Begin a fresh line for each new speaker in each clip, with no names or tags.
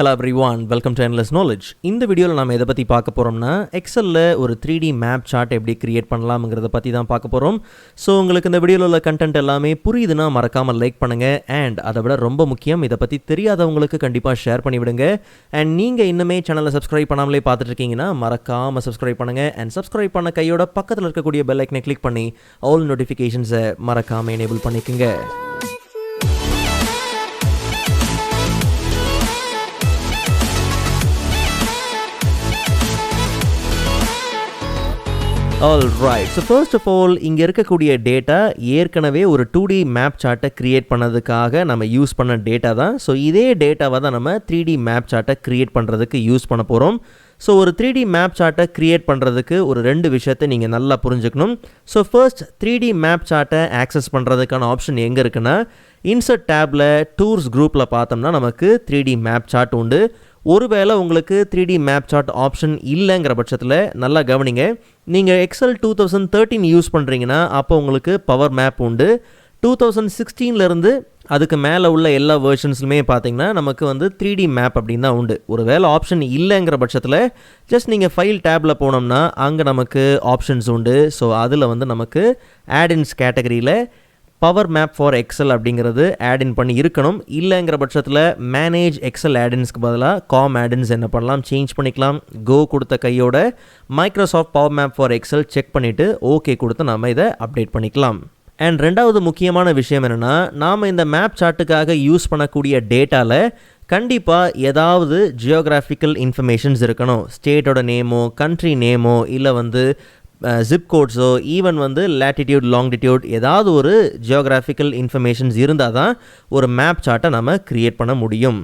Hello everyone, welcome to Endless Knowledge. இந்த வீடியோவில் நாம் எதை பற்றி பார்க்க போகிறோம்னா எக்ஸலில் ஒரு 3D மேப் சார்ட் எப்படி கிரியேட் பண்ணலாம்ங்கிறத பற்றி தான் பார்க்க போகிறோம். ஸோ உங்களுக்கு இந்த வீடியோவில் உள்ள கண்டென்ட் எல்லாமே புரியுதுன்னா மறக்காமல் லைக் பண்ணுங்கள். அண்ட் அதை விட ரொம்ப முக்கியம், இதை பற்றி தெரியாதவங்களுக்கு கண்டிப்பாக ஷேர் பண்ணிவிடுங்க. அண்ட் நீங்கள் இன்னுமே சேனலை சப்ஸ்கிரைப் பண்ணாமலே பார்த்துட்டு இருக்கீங்கன்னா மறக்காமல் சப்ஸ்கிரைப் பண்ணுங்கள். அண்ட் சப்ஸ்கிரைப் பண்ண கையோட பக்கத்தில் இருக்கக்கூடிய பெல் ஐக்கனை கிளிக் பண்ணி ஆல் நோட்டிஃபிகேஷன்ஸை மறக்காமல் எனேபிள் பண்ணிக்கோங்க. Alright, so first of all, இங்கே இருக்கக்கூடிய டேட்டா ஏற்கனவே ஒரு 2D மேப் சார்ட்டை கிரியேட் பண்ணதுக்காக நம்ம யூஸ் பண்ண டேட்டா தான். ஸோ இதே டேட்டாவை தான் நம்ம 3D மேப் சார்ட்டை கிரியேட் பண்ணுறதுக்கு யூஸ் பண்ண போகிறோம். ஸோ ஒரு 3D மேப் சார்ட்டை கிரியேட் பண்ணுறதுக்கு ஒரு 2 விஷயத்தை நீங்கள் நல்லா புரிஞ்சுக்கணும். ஸோ ஃபர்ஸ்ட் 3D மேப் சார்ட்டை ஆக்சஸ் பண்ணுறதுக்கான ஆப்ஷன் எங்கே இருக்குன்னா, இன்சர்ட் டேப்பில் டூர்ஸ் குரூப்பில் பார்த்தோம்னா நமக்கு 3D மேப் சார்ட் உண்டு. ஒருவேளை உங்களுக்கு 3D மேப் சார்ட் ஆப்ஷன் இல்லைங்கிற பட்சத்தில் நல்லா கவனிங்க. நீங்கள் எக்ஸல் 2013 யூஸ் பண்ணுறீங்கன்னா அப்போ உங்களுக்கு பவர் மேப் உண்டு. 2016லேருந்து அதுக்கு மேலே உள்ள எல்லா வேர்ஷன்ஸ்லுமே பார்த்தீங்கன்னா நமக்கு வந்து 3D மேப் அப்படின்னு தான் உண்டு. ஒரு வேளை ஆப்ஷன் இல்லைங்கிற பட்சத்தில் ஜஸ்ட் நீங்கள் ஃபைல் டேப்பில் போனோம்னா அங்கே நமக்கு ஆப்ஷன்ஸ் உண்டு. ஸோ அதில் வந்து நமக்கு ஆட்-இன்ஸ் கேட்டகரியில் பவர் மேப் ஃபார் எக்ஸல் அப்படிங்கிறது ஆட்-இன் பண்ணி இருக்கணும். இல்லைங்கிற பட்சத்தில் மேனேஜ் எக்ஸல் ஆட்-இன்ஸ்க்கு பதிலாக காம் ஆட்-இன்ஸ் என்ன பண்ணலாம், சேஞ்ச் பண்ணிக்கலாம். கோ கொடுத்த கையோட Microsoft Power Map for Excel check பண்ணிவிட்டு ஓகே கொடுத்து நம்ம இதை அப்டேட் பண்ணிக்கலாம். அண்ட் ரெண்டாவது முக்கியமான விஷயம் என்னென்னா, நாம் இந்த மேப் சார்ட்டுக்காக யூஸ் பண்ணக்கூடிய டேட்டாவில் கண்டிப்பாக ஏதாவது ஜியோகிராஃபிக்கல் இன்ஃபர்மேஷன்ஸ் இருக்கணும். ஸ்டேட்டோட நேமோ கண்ட்ரி நேமோ இல்லை வந்து ஜிப் கோட்ஸோ ஈவன் வந்து லேட்டிடியூட் லாங்கிடியூட் ஏதாவது ஒரு ஜியோகிராஃபிக்கல் இன்ஃபர்மேஷன்ஸ் இருந்தால் தான் ஒரு மேப் சார்ட்டை நம்ம க்ரியேட் பண்ண முடியும்.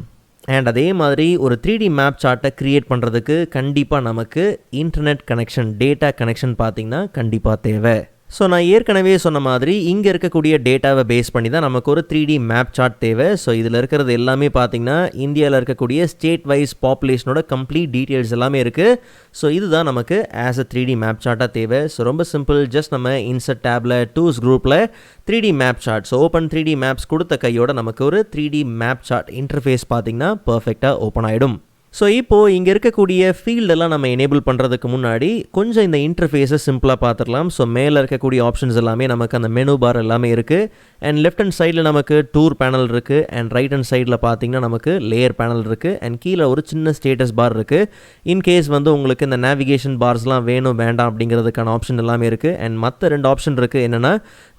அண்ட் அதே மாதிரி ஒரு 3D மேப் சார்ட்டை க்ரியேட் பண்ணுறதுக்கு கண்டிப்பாக நமக்கு இன்டர்நெட் கனெக்ஷன், டேட்டா கனெக்ஷன் பார்த்திங்கன்னா கண்டிப்பாக தேவை. ஸோ நான் ஏற்கனவே சொன்ன மாதிரி இங்கே இருக்கக்கூடிய டேட்டாவை பேஸ் பண்ணி தான் நமக்கு ஒரு 3D மேப் சார்ட் தேவை. ஸோ இதில் இருக்கிறது எல்லாமே பார்த்திங்கன்னா இந்தியாவில் இருக்கக்கூடிய ஸ்டேட் வைஸ் பாப்புலேஷனோட கம்ப்ளீட் டீட்டெயில்ஸ் எல்லாமே இருக்குது. ஸோ இதுதான் நமக்கு ஆஸ் அ 3D மேப் சார்ட்டாக தேவை. ஸோ ரொம்ப சிம்பிள், ஜஸ்ட் நம்ம இன்சர்ட் டேப்பில் டூல்ஸ் குரூப்பில் 3D map chart, so open 3D maps கொடுத்த கையோட நமக்கு ஒரு 3D மேப் சார்ட் இன்டர்ஃபேஸ் பார்த்திங்கன்னா பர்ஃபெக்டாக ஓப்பன் ஆகிடும். ஸோ இப்போது இங்கே இருக்கக்கூடிய ஃபீல்டெல்லாம் நம்ம எனேபிள் பண்ணுறதுக்கு முன்னாடி கொஞ்சம் இந்த இன்டர்ஃபேஸை சிம்பிளாக பார்த்துடலாம். ஸோ மேலே இருக்கக்கூடிய ஆப்ஷன்ஸ் எல்லாமே நமக்கு அந்த மெனு பார் எல்லாமே இருக்குது. அண்ட் லெஃப்ட் ஹேண்ட் சைடில் நமக்கு டூர் பேனல் இருக்குது. அண்ட் ரைட் ஹேண்ட் சைடில் பார்த்திங்கன்னா நமக்கு லேயர் பேனல் இருக்குது. அண்ட் கீழே ஒரு சின்ன ஸ்டேட்டஸ் பார் இருக்குது. இன்கேஸ் வந்து உங்களுக்கு இந்த நேவிகேஷன் பார்ஸ்லாம் வேணும் வேண்டாம் அப்படிங்கிறதுக்கான ஆப்ஷன் எல்லாமே இருக்குது. அண்ட் மற்ற 2 ஆப்ஷன் இருக்குது. என்னென்னா,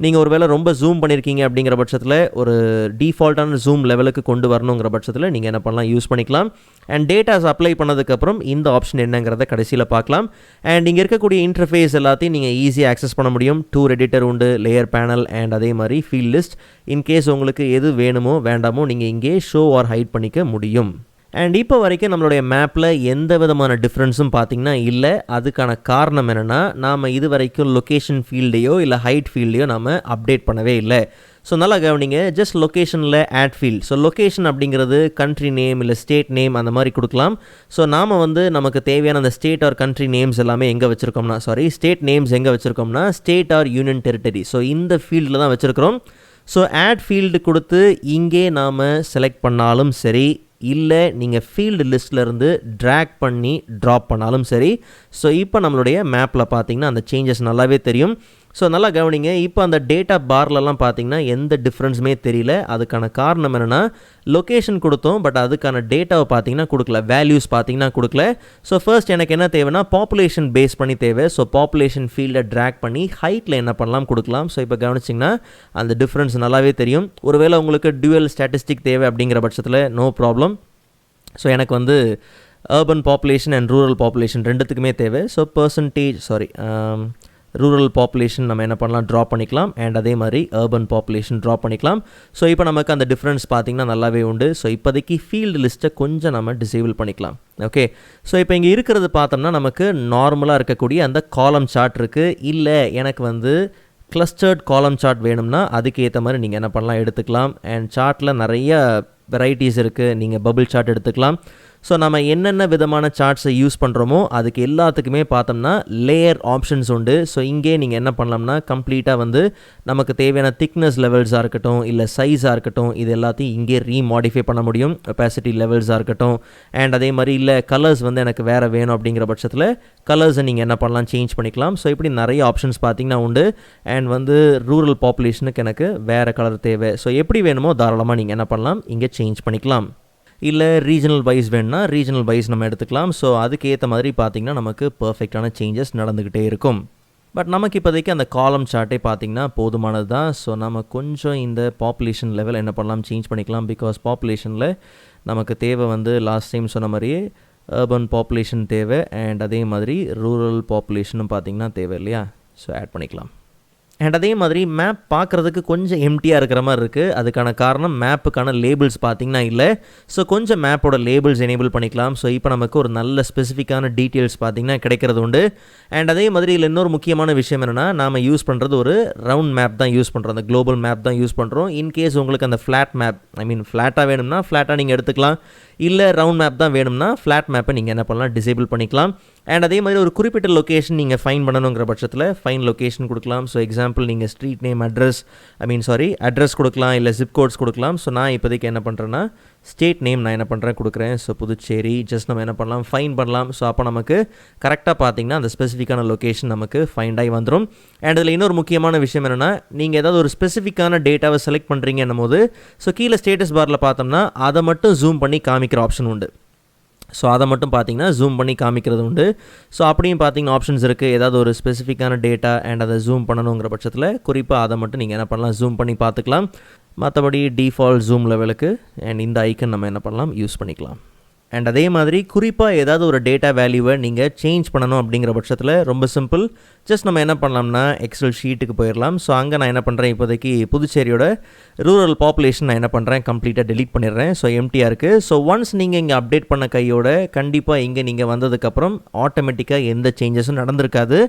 நீங்கள் ஒரு வேளை ரொம்ப ஜூம் பண்ணியிருக்கீங்க அப்படிங்கிற பட்சத்தில் ஒரு டிஃபால்ட்டான ஜூம் லெவலுக்கு கொண்டு வரணுங்கிற பட்சத்தில் நீங்கள் என்ன பண்ணலாம், யூஸ் பண்ணிக்கலாம். அண்ட் டேட்டாஸ் அப்ளை பண்ணதுக்கப்புறம் இந்த ஆப்ஷன் என்னங்கிறத கடைசியில் பார்க்கலாம். அண்ட் இங்கே இருக்கக்கூடிய இன்டர்ஃபேஸ் எல்லாத்தையும் நீங்கள் ஈஸியாக ஆக்சஸ் பண்ண முடியும். டூர் எடிட்டர் உண்டு, லேயர் பேனல் அண்ட் அதே மாதிரி ஃபீல்ட் லிஸ்ட். இன்கேஸ் உங்களுக்கு எது வேணுமோ வேண்டாமோ நீங்கள் இங்கே ஷோ ஆர் ஹைட் பண்ணிக்க முடியும். அண்ட் இப்போ வரைக்கும் நம்மளுடைய மேப்பில் எந்த விதமான டிஃப்ரென்ஸும் பார்த்திங்கன்னா இல்லை. அதுக்கான காரணம் என்னென்னா, நாம் இது வரைக்கும் லொக்கேஷன் ஃபீல்டையோ இல்லை ஹைட் ஃபீல்டையோ நாம் அப்டேட் பண்ணவே இல்லை. ஸோ நல்லா கவனிங்க, ஜஸ்ட் லொக்கேஷனில் ஆட் ஃபீல்ட். ஸோ லொக்கேஷன் அப்படிங்கிறது கண்ட்ரி நேம் இல்லை ஸ்டேட் நேம் அந்த மாதிரி கொடுக்கலாம். ஸோ நாம் வந்து நமக்கு தேவையான அந்த ஸ்டேட் ஆர் கண்ட்ரி நேம்ஸ் எல்லாமே எங்கே வச்சுருக்கோம்னா, ஸ்டேட் நேம்ஸ் எங்கே வச்சுருக்கோம்னா state or union territory. So இந்த ஃபீல்டில் தான் வச்சுருக்கிறோம். ஸோ ஆட் ஃபீல்டு கொடுத்து இங்கே நாம் செலக்ட் பண்ணாலும் சரி, இல்லை நீங்கள் ஃபீல்டு லிஸ்ட்லேருந்து ட்ராக் பண்ணி ட்ராப் பண்ணாலும் சரி. ஸோ இப்போ நம்மளுடைய மேப்பில் பார்த்திங்கன்னா அந்த சேஞ்சஸ் நல்லாவே தெரியும். ஸோ நல்லா கவனிங்க, இப்போ அந்த டேட்டா பார்லலாம் பார்த்திங்கன்னா எந்த டிஃப்ரென்ஸுமே தெரியல. அதுக்கான காரணம் என்னென்னா, லொக்கேஷன் கொடுத்தோம் பட் அதுக்கான டேட்டாவை பார்த்திங்கன்னா கொடுக்கல, வேல்யூஸ் பார்த்திங்கன்னா கொடுக்கல. ஸோ ஃபர்ஸ்ட் எனக்கு என்ன தேவைன்னா பாப்புலேஷன் பேஸ் பண்ணி தேவை. ஸோ பாப்புலேஷன் ஃபீல்டை ட்ராக் பண்ணி ஹைட்டில் என்ன பண்ணலாம் கொடுக்கலாம். ஸோ இப்போ கவனிச்சிங்கன்னா அந்த டிஃப்ரென்ஸ் நல்லாவே தெரியும். ஒருவேளை உங்களுக்கு டியூவல் ஸ்டாட்டிஸ்டிக் தேவை அப்படிங்கிற பட்சத்தில் நோ ப்ராப்ளம். ஸோ எனக்கு வந்து urban population and rural population ரெண்டுத்துக்குமே தேவை. ஸோ ரூரல் பாப்புலேஷன் நம்ம என்ன பண்ணலாம், ட்ராப் பண்ணிக்கலாம். அண்ட் அதே மாதிரி அர்பன் பாப்புலேஷன் ட்ராப் பண்ணிக்கலாம். ஸோ இப்போ நமக்கு அந்த டிஃப்ரென்ஸ் பார்த்திங்கன்னா நல்லாவே உண்டு. ஸோ இப்போதைக்கு ஃபீல்டு லிஸ்ட்டை கொஞ்சம் நம்ம டிசேபிள் பண்ணிக்கலாம். ஓகே, ஸோ இப்போ இங்கே இருக்கிறது பார்த்தோம்னா நமக்கு நார்மலாக இருக்கக்கூடிய அந்த காலம் சார்ட் இருக்குது. இல்லை எனக்கு வந்து கிளஸ்டர்ட் காலம் சார்ட் வேணும்னா அதுக்கு ஏற்ற மாதிரி நீங்கள் என்ன பண்ணலாம், எடுத்துக்கலாம். அண்ட் சார்ட்டில் நிறைய வெரைட்டிஸ் இருக்குது. நீங்கள் பபிள் சார்ட் எடுத்துக்கலாம். ஸோ நம்ம என்னென்ன விதமான சார்ட்ஸை யூஸ் பண்ணுறோமோ அதுக்கு எல்லாத்துக்குமே பார்த்தோம்னா லேயர் ஆப்ஷன்ஸ் உண்டு. ஸோ இங்கே நீங்கள் என்ன பண்ணலாம்னா கம்ப்ளீட்டாக வந்து நமக்கு தேவையான திக்னஸ் லெவல்ஸாக இருக்கட்டும் இல்லை சைஸாக இருக்கட்டும் இது எல்லாத்தையும் இங்கே ரீமாடிஃபை பண்ண முடியும். ஒபாசிட்டி லெவல்ஸாக இருக்கட்டும் அண்ட் அதே மாதிரி இல்லை கலர்ஸ் வந்து எனக்கு வேறு வேணும் அப்படிங்கிற பட்சத்தில் கலர்ஸை நீங்கள் என்ன பண்ணலாம் சேஞ்ச் பண்ணிக்கலாம். ஸோ இப்படி நிறைய ஆப்ஷன்ஸ் பார்த்திங்கன்னா உண்டு. அண்ட் வந்து ரூரல் பாப்புலேஷனுக்கு எனக்கு வேறு கலர் தேவை. ஸோ எப்படி வேணுமோ தாராளமாக நீங்கள் என்ன பண்ணலாம் இங்கே சேஞ்ச் பண்ணிக்கலாம். இல்லை ரீஜனல் வைஸ் வேணுன்னா ரீஜனல் வைஸ் நம்ம எடுத்துக்கலாம். ஸோ அதுக்கு ஏற்ற மாதிரி பார்த்திங்கன்னா நமக்கு பர்ஃபெக்டான சேஞ்சஸ் நடந்துக்கிட்டே இருக்கும். பட் நமக்கு இப்போதைக்கு அந்த காலம் சார்ட்டே பார்த்திங்கன்னா போதுமானது தான். ஸோ நம்ம கொஞ்சம் இந்த பாப்புலேஷன் லெவல் என்ன பண்ணலாம் சேஞ்ச் பண்ணிக்கலாம். பிகாஸ் பாப்புலேஷனில் நமக்கு தேவை வந்து லாஸ்ட் டைம் சொன்ன மாதிரியே அர்பன் பாப்புலேஷன் தேவை அண்ட் அதே மாதிரி ரூரல் பாப்புலேஷனும் பார்த்திங்கன்னா தேவை இல்லையா. ஸோ ஆட் பண்ணிக்கலாம். அண்ட் அதே மாதிரி மேப் பார்க்குறதுக்கு கொஞ்சம் எம்டியாக இருக்கிற மாதிரி இருக்குது. அதுக்கான காரணம் மேப்புக்கான லேபிள்ஸ் பார்த்திங்கன்னா இல்லை. ஸோ கொஞ்சம் மேப்போட லேபிள்ஸ் எனேபிள் பண்ணிக்கலாம். ஸோ இப்போ நமக்கு ஒரு நல்ல ஸ்பெசிஃபிக்கான டீட்டெயில்ஸ் பார்த்திங்கன்னா கிடைக்கிறது உண்டு. அண்ட் அதே மாதிரி இதில் இன்னொரு முக்கியமான விஷயம் என்னென்னா நாம் யூஸ் பண்ணுறது ஒரு ரவுண்ட் மேப் தான் யூஸ் பண்ணுறோம். அந்த குளோபல் மேப் தான் யூஸ் பண்ணுறோம். இன்கேஸ் உங்களுக்கு அந்த ஃப்ளாட் மேப் ஃப்ளாட்டாக வேணும்னா ஃப்ளாட்டாக நீங்கள் எடுத்துக்கலாம். இல்லை ரவுண்ட் மேப் தான் வேணும்னா ஃப்ளாட் மேப்பை நீங்கள் என்ன பண்ணலாம் டிசேபிள் பண்ணிக்கலாம். அண்ட் அதே மாதிரி ஒரு குறிப்பிட்ட லொக்கேஷன் நீங்கள் ஃபைன் பண்ணணுங்கிற பட்சத்தில் ஃபைன் லொக்கேஷன் கொடுக்கலாம். ஸோ எக்ஸாம்பிள் நீங்கள் ஸ்ட்ரீட் நேம் அட்ரஸ் கொடுக்கலாம் இல்லை ஜிப் கோட்ஸ் கொடுக்கலாம். ஸோ நான் இப்போதைக்கு என்ன பண்ணுறேன்னா ஸ்டேட் நேம் நான் என்ன பண்ணுறேன் கொடுக்குறேன். ஸோ புதுச்சேரி ஜஸ்ட் நம்ம என்ன பண்ணலாம் ஃபைன் பண்ணலாம். ஸோ அப்போ நமக்கு கரெக்டாக பார்த்திங்கன்னா அந்த ஸ்பெசிஃபிக்கான லொக்கேஷன் நமக்கு ஃபைண்ட் ஆகி வந்துடும். அண்ட் இதில் இன்னொரு முக்கியமான விஷயம் என்னென்னா நீங்கள் ஏதாவது ஒரு ஸ்பெசிஃபிக்கான டேட்டாவை செலக்ட் பண்ணுறீங்க என்னும்போது ஸோ கீழே ஸ்டேட்டஸ் பாரில் பார்த்தோம்னா அதை மட்டும் ஜூம் பண்ணி காமிக்கிற ஆப்ஷன் உண்டு. ஸோ அதை மட்டும் பார்த்திங்கன்னா ஜூம் பண்ணி காமிக்கிறது உண்டு. ஸோ அப்படியும் பார்த்திங்கன்னா ஆப்ஷன்ஸ் இருக்குது. ஏதாவது ஒரு ஸ்பெசிஃபிக்கான டேட்டா அண்ட் அதை ஜூம் பண்ணணுங்கிற பட்சத்தில் குறிப்பாக அதை மட்டும் நீங்கள் என்ன பண்ணலாம் ஜூம் பண்ணி பார்த்துக்கலாம். மற்றபடி டிஃபால்ட் ஜூம் லெவலுக்கு அண்ட் இந்த ஐக்கன் நம்ம என்ன பண்ணலாம் யூஸ் பண்ணிக்கலாம். அண்ட் அதே மாதிரி குறிப்பாக ஏதாவது ஒரு டேட்டா வேல்யூவை நீங்கள் சேஞ்ச் பண்ணணும் அப்படிங்கிற பட்சத்தில் ரொம்ப சிம்பிள். ஜஸ்ட் நம்ம என்ன பண்ணலாம்னா எக்ஸல் ஷீட்டுக்கு போயிடலாம். ஸோ அங்கே நான் என்ன பண்ணுறேன் இப்போதைக்கு புதுச்சேரியோட ரூரல் பாப்புலேஷன் நான் என்ன பண்ணுறேன் கம்ப்ளீட்டாக டெலீட் பண்ணிடுறேன். ஸோ எம்டியாக இருக்குது. ஸோ ஒன்ஸ் நீங்கள் இங்கே அப்டேட் பண்ண கையோட கண்டிப்பாக இங்கே நீங்கள் வந்ததுக்கப்புறம் ஆட்டோமேட்டிக்காக எந்த சேஞ்சஸும் நடந்திருக்காது.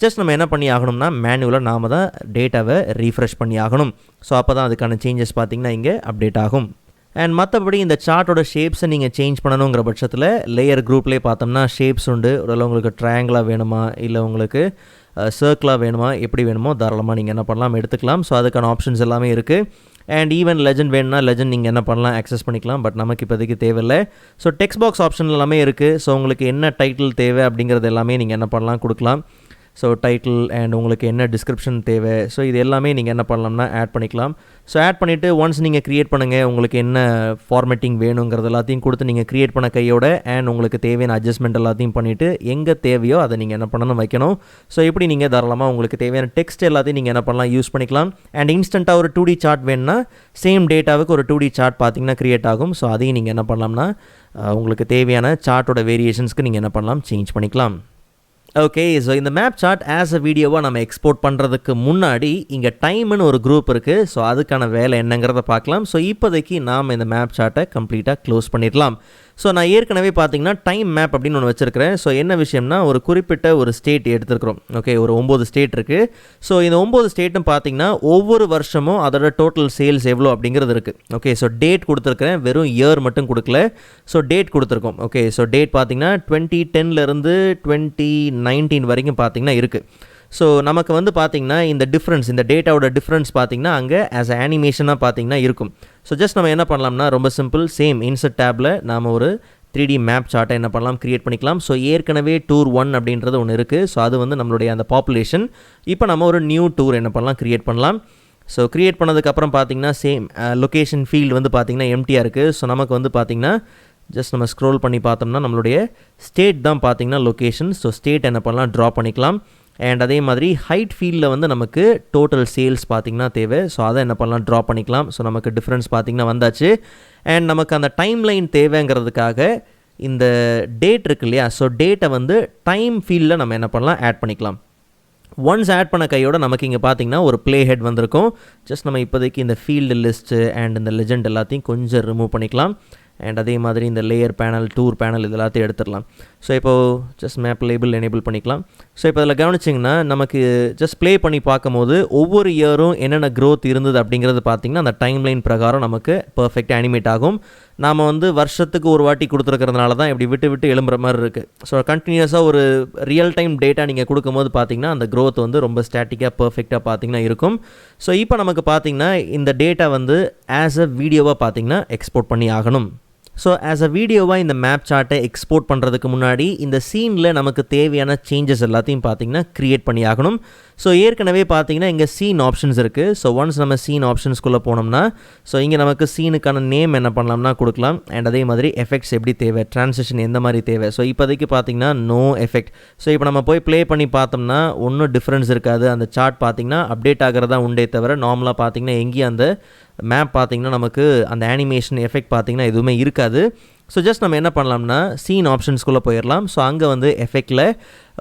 ஜஸ்ட் நம்ம என்ன பண்ணி ஆகணும்னா மேனுவலாக நாம் தான் டேட்டாவை ரீஃப்ரெஷ் பண்ணி ஆகணும். ஸோ அப்போ தான் அதுக்கான சேஞ்சஸ் பார்த்திங்கன்னா இங்கே அப்டேட் ஆகும். அண்ட் மற்றபடி இந்த சார்ட்டோட ஷேப்ஸை நீங்கள் சேஞ்ச் பண்ணணுங்கிற பட்சத்தில் லேயர் குரூப்லேயே பார்த்தோம்னா ஷேப்ஸ் உண்டு. ஒரு உங்களுக்கு ட்ரையாங்கிளாக வேணுமா இல்லை உங்களுக்கு சர்க்கிளாக வேணுமா எப்படி வேணுமோ தாராளமாக நீங்கள் என்ன பண்ணலாம் எடுத்துக்கலாம். ஸோ அதுக்கான ஆப்ஷன்ஸ் எல்லாமே இருக்குது. அண்ட் ஈவன் லெஜண்ட் வேணும்னா லெஜண்ட் நீங்கள் என்ன பண்ணலாம் ஆக்சஸ் பண்ணிக்கலாம். பட் நமக்கு இப்போதைக்கு தேவையில்லை. ஸோ டெக்ஸ்ட் பாக்ஸ் ஆப்ஷன் எல்லாமே இருக்குது. ஸோ உங்களுக்கு என்ன டைட்டில் தேவை அப்படிங்கிறது எல்லாமே நீங்கள் என்ன பண்ணலாம் கொடுக்கலாம். ஸோ டைட்டில் அண்ட் உங்களுக்கு என்ன டிஸ்கிரிப்ஷன் தேவை ஸோ இது எல்லாமே நீங்கள் என்ன பண்ணலாம்னா ஆட் பண்ணிக்கலாம். ஸோ ஆட் பண்ணிவிட்டு ஒன்ஸ் நீங்கள் க்ரியேட் பண்ணுங்கள் உங்களுக்கு என்ன ஃபார்மேட்டிங் வேணுங்கிறது எல்லாத்தையும் கொடுத்து நீங்கள் க்ரியேட் பண்ண கையோட அண்ட் உங்களுக்கு தேவையான அட்ஜஸ்ட்மெண்ட் எல்லாத்தையும் பண்ணிவிட்டு எங்கே தேவையோ அதை நீங்கள் என்ன பண்ணணும் வைக்கணும். ஸோ இப்படி நீங்கள் தாராளமாக உங்களுக்கு தேவையான டெக்ஸ்ட் எல்லாத்தையும் நீங்கள் என்ன பண்ணலாம் யூஸ் பண்ணிக்கலாம். அண்ட் இன்ஸ்டண்ட்டாக ஒரு 2D சார்ட் வேணும்னா சேம் டேட்டாவுக்கு ஒரு 2D சார்ட் பார்த்தீங்கன்னா க்ரியேட் ஆகும். ஸோ அதையும் நீங்கள் என்ன பண்ணலாம்னா உங்களுக்கு தேவையான சார்ட்டோட வேரியேஷன்ஸ்க்கு நீங்கள் என்ன பண்ணலாம் சேஞ்ச் பண்ணிக்கலாம். ஓகே, ஸோ இந்த மேப் சார்ட் ஆஸ் அ வீடியோவாக நம்ம எக்ஸ்போர்ட் பண்ணுறதுக்கு முன்னாடி இங்கே டைம்னு ஒரு குரூப் இருக்குது. ஸோ அதுக்கான வேலை என்னங்கிறத பார்க்கலாம். ஸோ இப்போதைக்கு நாம் இந்த மேப் சார்ட்டை கம்ப்ளீட்டாக க்ளோஸ் பண்ணிடலாம். ஸோ நான் ஏற்கனவே பார்த்தீங்கன்னா டைம் மேப் அப்படின்னு ஒன்று வச்சுருக்கிறேன். ஸோ என்ன விஷயம்னா ஒரு குறிப்பிட்ட ஒரு ஸ்டேட் எடுத்துருக்குறோம். ஓகே, ஒரு 9 ஸ்டேட் இருக்குது. ஸோ இந்த 9 ஸ்டேட்டும் பார்த்தீங்கன்னா ஒவ்வொரு வருஷமும் அதோட டோட்டல் சேல்ஸ் எவ்வளோ அப்படிங்கிறது இருக்குது. ஓகே, ஸோ டேட் கொடுத்துருக்கிறேன், வெறும் இயர் மட்டும் கொடுக்கல. ஸோ டேட் கொடுத்துருக்கோம். ஓகே, ஸோ டேட் பார்த்தீங்கன்னா 2010லேருந்து 2019 வரைக்கும் பார்த்தீங்கன்னா இருக்குது. ஸோ நமக்கு வந்து பார்த்திங்கன்னா இந்த டிஃப்ரென்ஸ் இந்த டேட்டாவோட டிஃப்ரென்ஸ் பார்த்திங்கன்னா அங்கே ஆஸ் அனிமேஷனாக பார்த்திங்கன்னா இருக்கும். ஸோ ஜஸ்ட் நம்ம என்ன பண்ணலாம்னா ரொம்ப சிம்பிள் சேம் இன்சர்ட் டேப்பில் நாம் ஒரு 3D மேப் சார்ட்டை என்ன பண்ணலாம் க்ரியேட் பண்ணிக்கலாம். ஸோ ஏற்கனவே டூர் 1 அப்படின்றது ஒன்று இருக்குது. ஸோ அது வந்து நம்மளுடைய அந்த பாப்புலேஷன். இப்போ நம்ம ஒரு நியூ டூர் என்ன பண்ணலாம் க்ரியேட் பண்ணலாம். ஸோ க்ரியேட் பண்ணதுக்கப்புறம் பார்த்திங்கன்னா சேம் லொக்கேஷன் ஃபீல்டு வந்து பார்த்திங்கன்னா எம்டியாக இருக்குது. ஸோ நமக்கு வந்து பார்த்திங்கன்னா ஜஸ்ட் நம்ம ஸ்க்ரோல் பண்ணி பார்த்தோம்னா நம்மளுடைய ஸ்டேட் தான் பார்த்திங்கன்னா லொக்கேஷன். ஸோ ஸ்டேட் என்ன பண்ணலாம் ட்ரா பண்ணிக்கலாம். அண்ட் அதே மாதிரி ஹைட் ஃபீல்டில் வந்து நமக்கு டோட்டல் சேல்ஸ் பார்த்திங்கன்னா தேவை. ஸோ அதை என்ன பண்ணலாம் ட்ரா பண்ணிக்கலாம். ஸோ நமக்கு டிஃப்ரென்ஸ் பார்த்திங்கன்னா வந்தாச்சு. அண்ட் நமக்கு அந்த டைம் லைன் தேவைங்கிறதுக்காக இந்த டேட் இருக்கு இல்லையா, ஸோ டேட்டை வந்து டைம் ஃபீல்டில் நம்ம என்ன பண்ணலாம் ஆட் பண்ணிக்கலாம். ஒன்ஸ் ஆட் பண்ண கையோட நமக்கு இங்கே பார்த்திங்கன்னா ஒரு ப்ளே ஹெட் வந்திருக்கும். ஜஸ்ட் நம்ம இப்போதைக்கு இந்த ஃபீல்டு லிஸ்ட்டு அண்ட் இந்த லெஜெண்ட் எல்லாத்தையும் கொஞ்சம் ரிமூவ் பண்ணிக்கலாம். அண்ட் அதே மாதிரி இந்த லேயர் பேனல் டூர் பேனல் இது எல்லாத்தையும் எடுத்துடலாம். ஸோ இப்போது ஜஸ்ட் மேப் லேபிள் எனேபிள் பண்ணிக்கலாம். ஸோ இப்போ இதில் கவனிச்சிங்கன்னா நமக்கு ஜஸ்ட் ப்ளே பண்ணி பார்க்கும்போது ஒவ்வொரு இயரும் என்னென்ன க்ரோத் இருந்தது அப்படிங்கிறது பார்த்திங்கன்னா அந்த டைம்லைன் பிரகாரம் நமக்கு பர்ஃபெக்டாக அனிமேட் ஆகும். நாம் வந்து வருஷத்துக்கு ஒரு வாட்டி கொடுத்துருக்கிறதுனால தான் இப்படி விட்டு விட்டு எழும்புற மாதிரி இருக்குது. ஸோ கண்டினியூஸாக ஒரு ரியல் டைம் டேட்டா நீங்கள் கொடுக்கும்போது பார்த்திங்கன்னா அந்த க்ரோத் வந்து ரொம்ப ஸ்டாட்டிக்காக பர்ஃபெக்டாக பார்த்திங்கன்னா இருக்கும். ஸோ இப்போ நமக்கு பார்த்திங்கன்னா இந்த டேட்டா வந்து ஆஸ் அ வீடியோவாக பார்த்திங்கன்னா எக்ஸ்போர்ட் பண்ணி ஆகணும். ஸோ ஆஸ் அ வீடியோவாக இந்த மேப் சார்ட்டை எக்ஸ்போர்ட் பண்ணுறதுக்கு முன்னாடி இந்த சீனில் நமக்கு தேவையான சேஞ்சஸ் எல்லாத்தையும் பார்த்திங்கன்னா க்ரியேட் பண்ணி ஆகணும். ஸோ ஏற்கனவே பார்த்திங்கன்னா இங்கே சீன் ஆப்ஷன்ஸ் இருக்குது. ஸோ ஒன்ஸ் நம்ம சீன் ஆப்ஷன்ஸ்குள்ளே போனோம்னா ஸோ இங்கே நமக்கு சீனுக்கான நேம் என்ன பண்ணலாம்னா கொடுக்கலாம். அண்ட் அதே மாதிரி எஃபெக்ட்ஸ் எப்படி தேவை, ட்ரான்சிஷன் எந்த மாதிரி தேவை. ஸோ இப்போதைக்கு பார்த்திங்கன்னா நோ எஃபெக்ட். ஸோ இப்போ நம்ம போய் ப்ளே பண்ணி பார்த்தோம்னா ஒன்றும் டிஃப்ரென்ஸ் இருக்காது. அந்த சார்ட் பார்த்திங்கன்னா அப்டேட் ஆகிறதா உண்டே தவிர நார்மலாக பார்த்திங்கன்னா எங்கேயும் அந்த மேப் பார்த்திங்கன்னா நமக்கு அந்த அனிமேஷன் எஃபெக்ட் பார்த்திங்கன்னா எதுவுமே இருக்காது. ஸோ ஜஸ்ட் நம்ம என்ன பண்ணலாம்னா சீன் ஆப்ஷன்ஸ்குள்ளே போயிடலாம். ஸோ அங்கே வந்து எஃபெக்டில்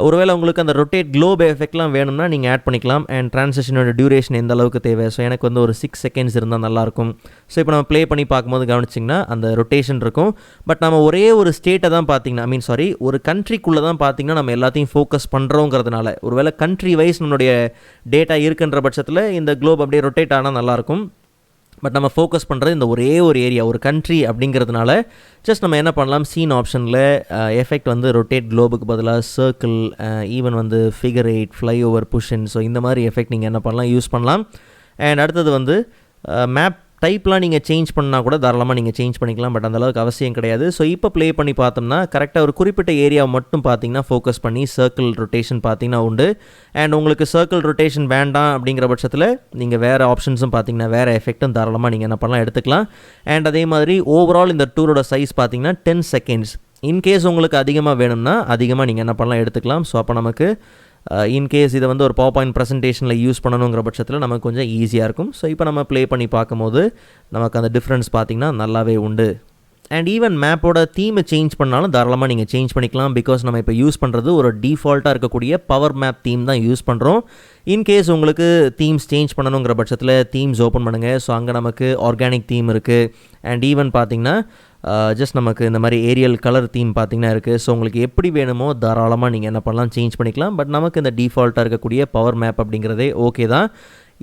ஒருவேளை உங்களுக்கு அந்த ரொட்டேட் க்ளோப் எஃபெக்ட்லாம் வேணும்னா நீங்கள் ஆட் பண்ணிக்கலாம். அண்ட் ட்ரான்சிஷனோட டியூரேஷன் எந்த அளவுக்கு தேவை. ஸோ எனக்கு வந்து ஒரு 6 செகண்ட்ஸ் இருந்தால் நல்லாயிருக்கும். ஸோ இப்போ நம்ம ப்ளே பண்ணி பார்க்கும்போது கவனிச்சிங்கன்னா அந்த ரொட்டேஷன் இருக்கும். பட் நம்ம ஒரே ஒரு ஸ்டேட்டை தான் பார்த்திங்கன்னா ஒரு கண்ட்ரிக்குள்ளே தான் பார்த்திங்கன்னா நம்ம எல்லாத்தையும் ஃபோக்கஸ் பண்ணுறோங்கிறதுனால ஒருவேளை கண்ட்ரி வைஸ் நம்மளுடைய டேட்டா இருக்குன்ற பட்சத்தில் இந்த க்ளோப் அப்படியே ரொட்டேட் ஆனால் நல்லாயிருக்கும். பட் நம்ம ஃபோக்கஸ் பண்ணுறது இந்த ஒரே ஒரு ஏரியா ஒரு கண்ட்ரி அப்படிங்கிறதுனால ஜஸ்ட் நம்ம என்ன பண்ணலாம் சீன் ஆப்ஷனில் எஃபெக்ட் வந்து ரொட்டேட் க்ளோபுக்கு பதிலாக சர்க்கிள், ஈவன் வந்து ஃபிகர் 8, ஃப்ளைஓவர், புஷ்ஷன். ஸோ இந்த மாதிரி எஃபெக்ட் நீங்கள் என்ன பண்ணலாம் யூஸ் பண்ணலாம். அண்ட் அடுத்தது வந்து மேப் டைப்லாம் நீங்கள் சேஞ்ச் பண்ணால் கூட தாராளமாக நீங்கள் சேஞ்ச் பண்ணிக்கலாம். பட் அந்தளவுக்கு அவசியம் கிடையாது. ஸோ இப்போ ப்ளே பண்ணி பார்த்தோம்னா கரெக்டாக ஒரு குறிப்பிட்ட ஏரியாவை மட்டும் பார்த்தீங்கன்னா ஃபோக்கஸ் பண்ணி சர்க்கிள் ரொட்டேஷன் பார்த்தீங்கன்னா உண்டு. அண்ட் உங்களுக்கு சர்க்கிள் ரொட்டேஷன் வேண்டாம் அப்படிங்கிற பட்சத்தில் நீங்கள் வேறு ஆப்ஷன்ஸும் பார்த்தீங்கன்னா வேறு எஃபெக்ட்டும் தாராளமாக நீங்கள் என்ன பண்ணலாம் எடுத்துக்கலாம். அண்ட் அதே மாதிரி ஓவரால் இந்த டூரோட சைஸ் பார்த்தீங்கன்னா 10 செகண்ட்ஸ். இன்கேஸ் உங்களுக்கு அதிகமாக வேணும்னா அதிகமாக நீங்கள் என்ன பண்ணலாம் எடுத்துக்கலாம். ஸோ அப்போ நமக்கு இன்கேஸ் இதை வந்து ஒரு பவர் பாயிண்ட் ப்ரெசன்டேஷனில் யூஸ் பண்ணணுங்கிற பட்சத்தில் நமக்கு கொஞ்சம் ஈஸியாக இருக்கும். ஸோ இப்போ நம்ம ப்ளே பண்ணி பார்க்கும்போது நமக்கு அந்த டிஃப்ரென்ஸ் பார்த்திங்கன்னா நல்லாவே உண்டு. அண்ட் ஈவன் மேப்போட தீமை சேஞ்ச் பண்ணாலும் தாராளமாக நீங்கள் சேஞ்ச் பண்ணிக்கலாம். பிகாஸ் நம்ம இப்போ யூஸ் பண்ணுறது ஒரு டிஃபால்ட்டாக இருக்கக்கூடிய பவர் மேப் தீம் தான் யூஸ் பண்ணுறோம். இன்கேஸ் உங்களுக்கு தீம்ஸ் சேஞ்ச் பண்ணணுங்கிற பட்சத்தில் தீம்ஸ் ஓப்பன் பண்ணுங்கள். ஸோ அங்கே நமக்கு ஆர்கானிக் தீம் இருக்குது. அண்ட் ஈவன் பார்த்திங்கன்னா ஜஸ்ட் நமக்கு இந்த மாதிரி ஏரியல் கலர் தீம் பார்த்திங்கன்னா இருக்குது. ஸோ உங்களுக்கு எப்படி வேணுமோ தாராளமாக நீங்கள் என்ன பண்ணலாம் சேஞ்ச் பண்ணிக்கலாம். பட் நமக்கு இந்த டிஃபால்ட்டாக இருக்கக்கூடிய பவர் மேப் அப்படிங்கிறதே ஓகே தான்.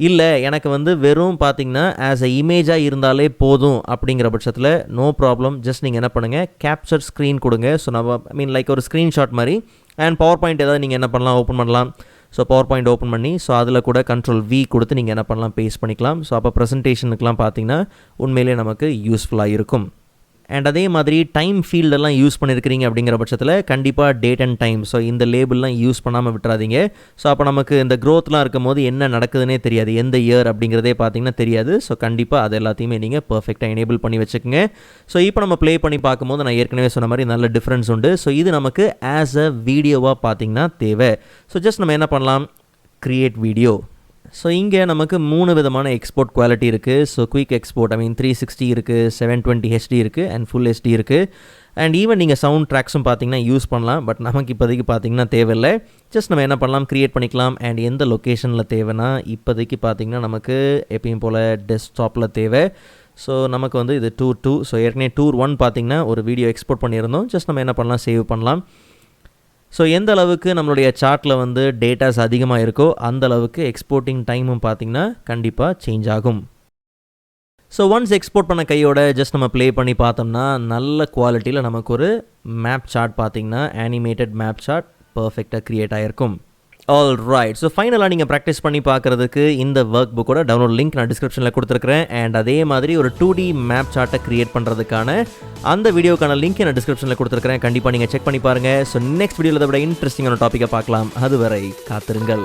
இல்லை எனக்கு வந்து வெறும் பார்த்திங்கன்னா ஆஸ் அ இமேஜாக இருந்தாலே போதும் அப்படிங்கிற பட்சத்தில் நோ ப்ராப்ளம். ஜஸ்ட் நீங்கள் என்ன பண்ணுங்கள் கேப்சர் ஸ்க்ரீன் கொடுங்க. ஸோ நம்ம லைக் ஒரு ஸ்க்ரீன்ஷாட் மாதிரி. அண்ட் பவர் பாயிண்ட் ஏதாவது நீங்கள் என்ன பண்ணலாம் ஓப்பன் பண்ணலாம். ஸோ பவர் பாயிண்ட் ஓப்பன் பண்ணி ஸோ அதில் கூட Ctrl V கொடுத்து நீங்கள் என்ன பண்ணலாம் பேஸ்ட் பண்ணிக்கலாம். ஸோ அப்போ ப்ரெசன்டேஷனுக்குலாம் பார்த்திங்கன்னா உண்மையிலே நமக்கு யூஸ்ஃபுல்லாக இருக்கும். அண்ட் அதே மாதிரி டைம் ஃபீல்டெல்லாம் யூஸ் பண்ணியிருக்கிறீங்க அப்படிங்கிற பட்சத்தில் கண்டிப்பாக டேட் அண்ட் டைம் ஸோ இந்த லேபிள்லாம் யூஸ் பண்ணாமல் விட்டுறாதீங்க. ஸோ அப்போ நமக்கு இந்த க்ரோத்லாம் இருக்கும் போது என்ன நடக்குதுன்னே தெரியாது, எந்த இயர் அப்படிங்கிறதே பார்த்திங்கன்னா தெரியாது. ஸோ கண்டிப்பாக அது எல்லாத்தையுமே நீங்கள் பர்ஃபெக்டாக எனேபிள் பண்ணி வச்சுக்கோங்க. ஸோ இப்போ நம்ம ப்ளே பண்ணி பார்க்கும்போது நான் ஏற்கனவே சொன்ன மாதிரி நல்ல டிஃப்ரென்ஸ் உண்டு. ஸோ இது நமக்கு ஆஸ் அ வீடியோவாக பார்த்திங்கன்னா தேவை. ஸோ ஜஸ்ட் நம்ம என்ன பண்ணலாம் க்ரியேட் வீடியோ. ஸோ இங்கே நமக்கு 3 விதமான எக்ஸ்போர்ட் குவாலிட்டி இருக்குது. ஸோ குயிக் எக்ஸ்போர்ட் 360 இருக்குது, 720 HD இருக்குது, அண்ட் ஃபுல் HD இருக்குது. அண்ட் ஈவன் நீங்கள் சவுண்ட் ட்ராக்ஸும் பார்த்திங்கன்னா யூஸ் பண்ணலாம். பட் நமக்கு இப்போதைக்கு பார்த்திங்கன்னா தேவையில்லை. ஜஸ்ட் நம்ம என்ன பண்ணலாம் க்ரியேட் பண்ணிக்கலாம். அண்ட் எந்த லொக்கேஷனில் தேவைன்னா இப்போதைக்கு பார்த்திங்கன்னா நமக்கு எப்பயும் போல் டெஸ்க்டாப்பில் தேவை. ஸோ நமக்கு வந்து இது டூர் 2. ஸோ ஏற்கனவே டூர் 1 பார்த்திங்கன்னா ஒரு வீடியோ எக்ஸ்போர்ட் பண்ணியிருந்தோம். ஜஸ்ட் நம்ம என்ன பண்ணலாம் சேவ் பண்ணலாம். ஸோ எந்த அளவுக்கு நம்மளுடைய சார்ட்டில் வந்து டேட்டாஸ் அதிகமாக இருக்கோ அந்த அளவுக்கு எக்ஸ்போர்ட்டிங் டைமும் பார்த்திங்கன்னா கண்டிப்பாக சேஞ்ச் ஆகும். ஸோ ஒன்ஸ் எக்ஸ்போர்ட் பண்ண கையோட ஜஸ்ட் நம்ம ப்ளே பண்ணி பார்த்தோம்னா நல்ல குவாலிட்டியில் நமக்கு ஒரு மேப் சார்ட் பார்த்திங்கன்னா அனிமேட்டட் மேப் சார்ட் பர்ஃபெக்டாக க்ரியேட் ஆகிருக்கும். All right. ஸோ ஃபைனலாக நீங்கள் ப்ராக்டிஸ் பண்ணி பார்க்குறதுக்கு இந்த ஒர்க் புக்கோட டவுன்லோட் லிங்க் நான் டிஸ்கிரிப்ஷனில் கொடுத்துருக்கிறேன். அண்ட் அதே மாதிரி ஒரு 2D மேப் சார்ட்டை க்ரியேட் பண்ணுறதுக்கான அந்த வீடியோக்கான லிங்க் நான் டிஸ்கிரிப்ஷனில் கொடுத்துருக்கிறேன். கண்டிப்பாக நீங்கள் செக் பண்ணி பாருங்கள். ஸோ நெக்ஸ்ட் வீடியோவில் விட இன்ட்ரெஸ்டிங்கான டாப்பிக்கை பார்க்கலாம். அதுவரை காத்திருங்கள்.